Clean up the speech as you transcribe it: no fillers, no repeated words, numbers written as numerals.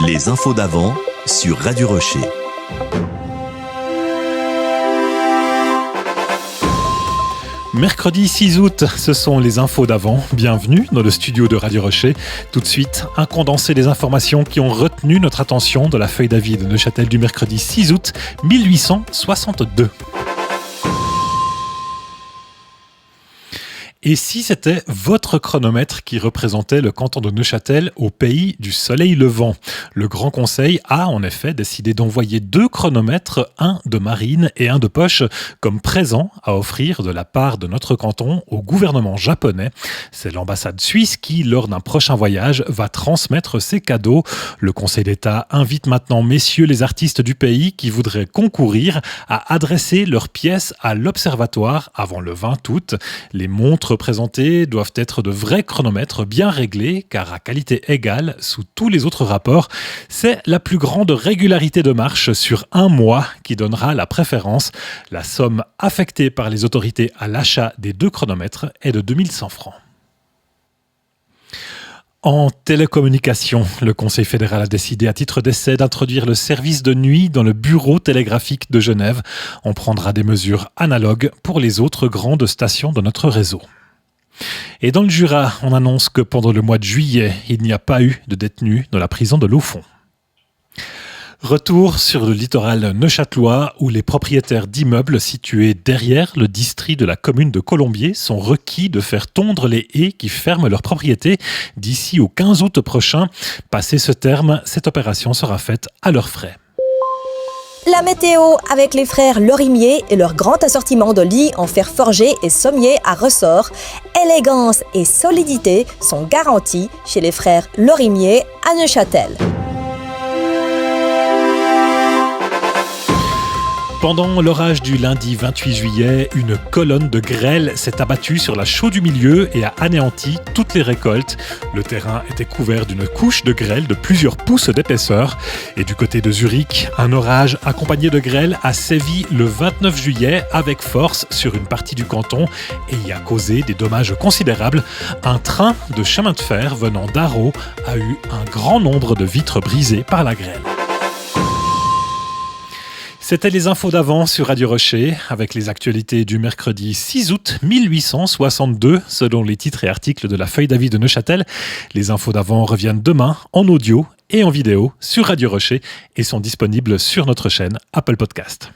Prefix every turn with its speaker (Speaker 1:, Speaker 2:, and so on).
Speaker 1: Les infos d'avant sur Radio Rocher.
Speaker 2: Mercredi 6 août, ce sont les infos d'avant. Bienvenue dans le studio de Radio Rocher. Tout de suite, un condensé des informations qui ont retenu notre attention de la feuille d'avis de Neuchâtel du mercredi 6 août 1862. Et si c'était votre chronomètre qui représentait le canton de Neuchâtel au pays du soleil levant? Le Grand Conseil a en effet décidé d'envoyer 2 chronomètres, un de marine et un de poche, comme présent à offrir de la part de notre canton au gouvernement japonais. C'est l'ambassade suisse qui, lors d'un prochain voyage, va transmettre ces cadeaux. Le Conseil d'État invite maintenant messieurs les artistes du pays qui voudraient concourir à adresser leurs pièces à l'Observatoire avant le 20 août. Les montres présentées doivent être de vrais chronomètres bien réglés, car à qualité égale, sous tous les autres rapports, c'est la plus grande régularité de marche sur un mois qui donnera la préférence. La somme affectée par les autorités à l'achat des 2 chronomètres est de 2100 francs. En télécommunication, le Conseil fédéral a décidé à titre d'essai d'introduire le service de nuit dans le bureau télégraphique de Genève. On prendra des mesures analogues pour les autres grandes stations de notre réseau. Et dans le Jura, on annonce que pendant le mois de juillet, il n'y a pas eu de détenus dans la prison de Laufont. Retour sur le littoral neuchâtelois où les propriétaires d'immeubles situés derrière le district de la commune de Colombier sont requis de faire tondre les haies qui ferment leur propriété d'ici au 15 août prochain. Passé ce terme, cette opération sera faite à leurs frais.
Speaker 3: La météo avec les frères Lorimier et leur grand assortiment de lits en fer forgé et sommier à ressort. Élégance et solidité sont garanties chez les frères Lorimier à Neuchâtel.
Speaker 2: Pendant l'orage du lundi 28 juillet, une colonne de grêle s'est abattue sur la chaux du milieu et a anéanti toutes les récoltes. Le terrain était couvert d'une couche de grêle de plusieurs pouces d'épaisseur. Et du côté de Zurich, un orage accompagné de grêle a sévi le 29 juillet avec force sur une partie du canton et y a causé des dommages considérables. Un train de chemin de fer venant d'Arreau a eu un grand nombre de vitres brisées par la grêle. C'était les infos d'avant sur Radio Rocher, avec les actualités du mercredi 6 août 1862, selon les titres et articles de la feuille d'avis de Neuchâtel. Les infos d'avant reviennent demain en audio et en vidéo sur Radio Rocher et sont disponibles sur notre chaîne Apple Podcast.